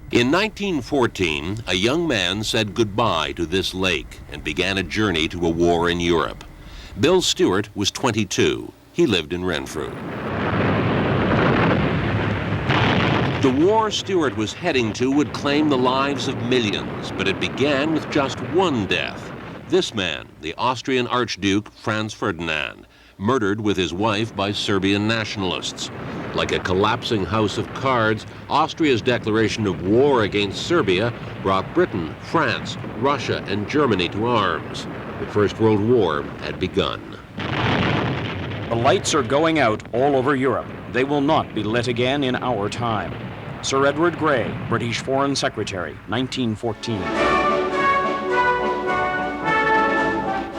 In 1914, a young man said goodbye to this lake and began a journey to a war in Europe. Bill Stewart was 22. He lived in Renfrew. The war Stewart was heading to would claim the lives of millions, but it began with just one death. This man, the Austrian Archduke Franz Ferdinand, murdered with his wife by Serbian nationalists. Like a collapsing house of cards, Austria's declaration of war against Serbia brought Britain, France, Russia, and Germany to arms. The First World War had begun. The lights are going out all over Europe. They will not be lit again in our time. Sir Edward Grey, British Foreign Secretary, 1914.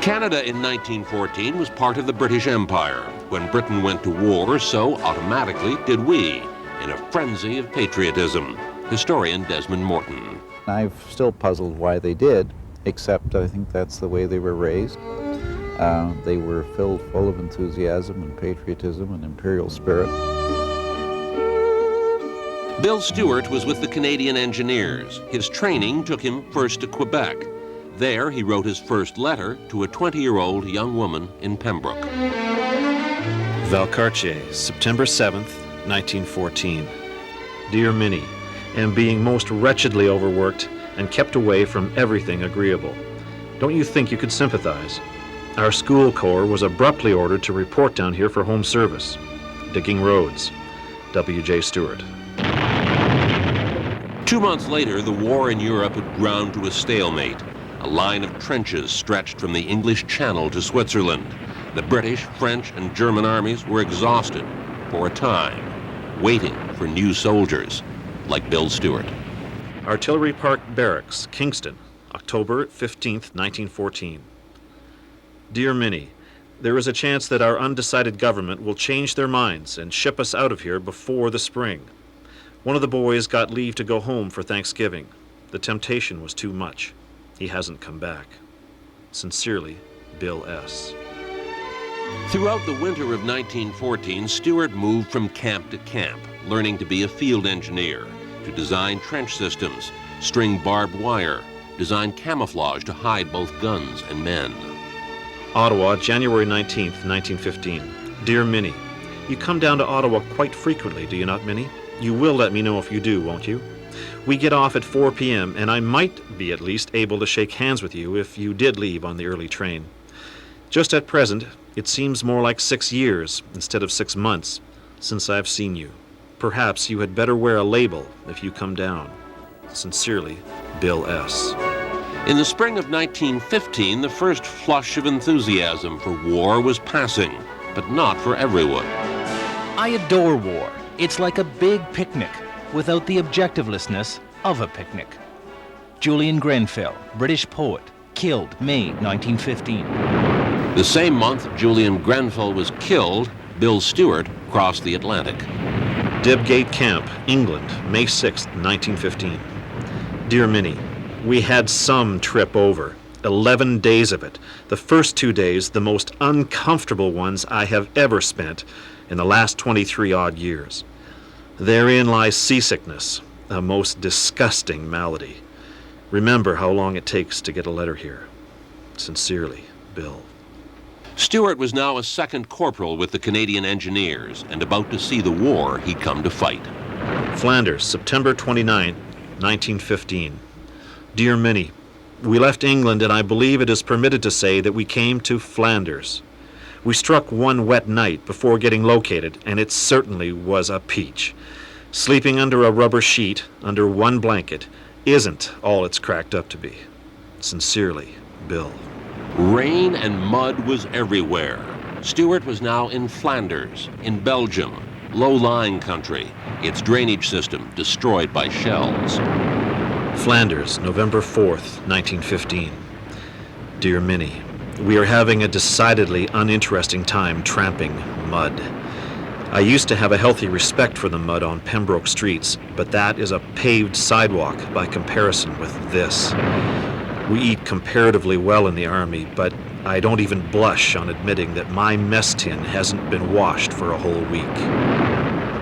Canada in 1914 was part of the British Empire. When Britain went to war, so automatically did we, in a frenzy of patriotism. Historian Desmond Morton. I'm still puzzled why they did, except I think that's the way they were raised. They were full of enthusiasm and patriotism and imperial spirit. Bill Stewart was with the Canadian Engineers. His training took him first to Quebec. There, he wrote his first letter to a 20-year-old young woman in Pembroke. Valcartier, September 7th, 1914. Dear Minnie, am being most wretchedly overworked and kept away from everything agreeable. Don't you think you could sympathize? Our school corps was abruptly ordered to report down here for home service. Digging roads. W.J. Stewart. 2 months later, the war in Europe had ground to a stalemate. A line of trenches stretched from the English Channel to Switzerland. The British, French, and German armies were exhausted for a time, waiting for new soldiers like Bill Stewart. Artillery Park Barracks, Kingston, October 15th, 1914. Dear Minnie, there is a chance that our undecided government will change their minds and ship us out of here before the spring. One of the boys got leave to go home for Thanksgiving. The temptation was too much. He hasn't come back. Sincerely, Bill S. Throughout the winter of 1914, Stewart moved from camp to camp, learning to be a field engineer, to design trench systems, string barbed wire, design camouflage to hide both guns and men. Ottawa, January 19th, 1915. Dear Minnie, you come down to Ottawa quite frequently, do you not, Minnie? You will let me know if you do, won't you? We get off at 4 p.m., and I might be at least able to shake hands with you if you did leave on the early train. Just at present, it seems more like 6 years instead of 6 months since I've seen you. Perhaps you had better wear a label if you come down. Sincerely, Bill S. In the spring of 1915, the first flush of enthusiasm for war was passing, but not for everyone. I adore war. It's like a big picnic, without the objectivelessness of a picnic. Julian Grenfell, British poet, killed May 1915. The same month Julian Grenfell was killed, Bill Stewart crossed the Atlantic. Debgate Camp, England, May 6, 1915. Dear Minnie, we had some trip over, 11 days of it. The first 2 days, the most uncomfortable ones I have ever spent in the last 23-odd years. Therein lies seasickness, a most disgusting malady. Remember how long it takes to get a letter here. Sincerely, Bill. Stewart was now a second corporal with the Canadian Engineers and about to see the war he'd come to fight. Flanders, September 29, 1915. Dear Minnie, we left England and I believe it is permitted to say that we came to Flanders. We struck one wet night before getting located, and it certainly was a peach. Sleeping under a rubber sheet, under one blanket, isn't all it's cracked up to be. Sincerely, Bill. Rain and mud was everywhere. Stewart was now in Flanders, in Belgium, low-lying country, its drainage system destroyed by shells. Flanders, November 4th, 1915. Dear Minnie, we are having a decidedly uninteresting time tramping mud. I used to have a healthy respect for the mud on Pembroke streets, but that is a paved sidewalk by comparison with this. We eat comparatively well in the Army, but I don't even blush on admitting that my mess tin hasn't been washed for a whole week.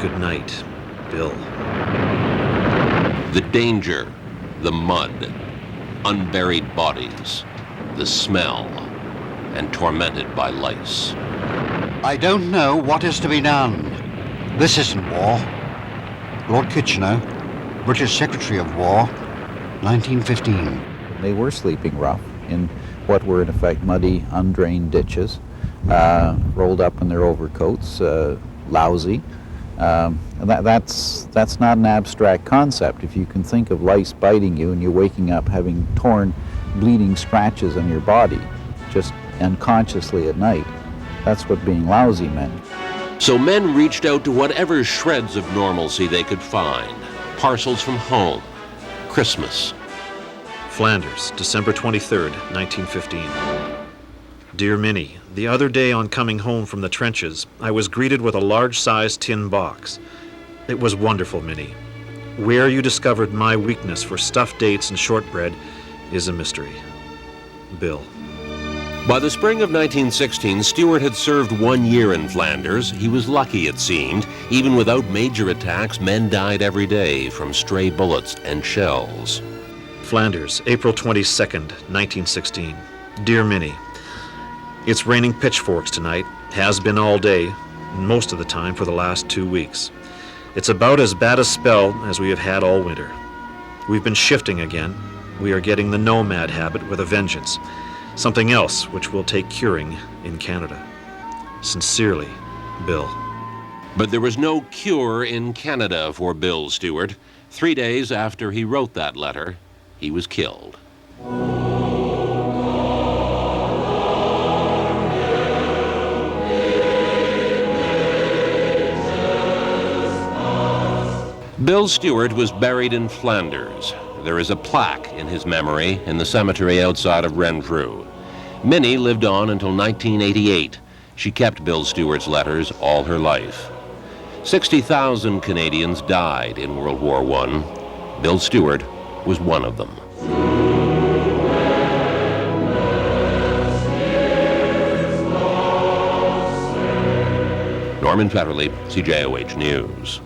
Good night, Bill. The danger, the mud, unburied bodies, the smell, and tormented by lice. I don't know what is to be done. This isn't war. Lord Kitchener, British Secretary of War, 1915. They were sleeping rough in what were in effect muddy, undrained ditches, rolled up in their overcoats, lousy. That's not an abstract concept. If you can think of lice biting you and you're waking up having torn, bleeding scratches on your body, just unconsciously at night, that's what being lousy meant. So men reached out to whatever shreds of normalcy they could find. Parcels from home, Christmas. Flanders, December 23rd, 1915. Dear Minnie, the other day on coming home from the trenches, I was greeted with a large-sized tin box. It was wonderful, Minnie. Where you discovered my weakness for stuffed dates and shortbread is a mystery. Bill. By the spring of 1916, Stewart had served 1 year in Flanders. He was lucky, it seemed. Even without major attacks, men died every day from stray bullets and shells. Flanders, April 22nd, 1916. Dear Minnie, it's raining pitchforks tonight, has been all day, and most of the time for the last 2 weeks. It's about as bad a spell as we have had all winter. We've been shifting again. We are getting the nomad habit with a vengeance. Something else which will take curing in Canada. Sincerely, Bill. But there was no cure in Canada for Bill Stewart. 3 days after he wrote that letter, he was killed. Bill Stewart was buried in Flanders. There is a plaque in his memory in the cemetery outside of Renfrew. Minnie lived on until 1988. She kept Bill Stewart's letters all her life. 60,000 Canadians died in World War I. Bill Stewart was one of them. Norman Fetterley, CJOH News.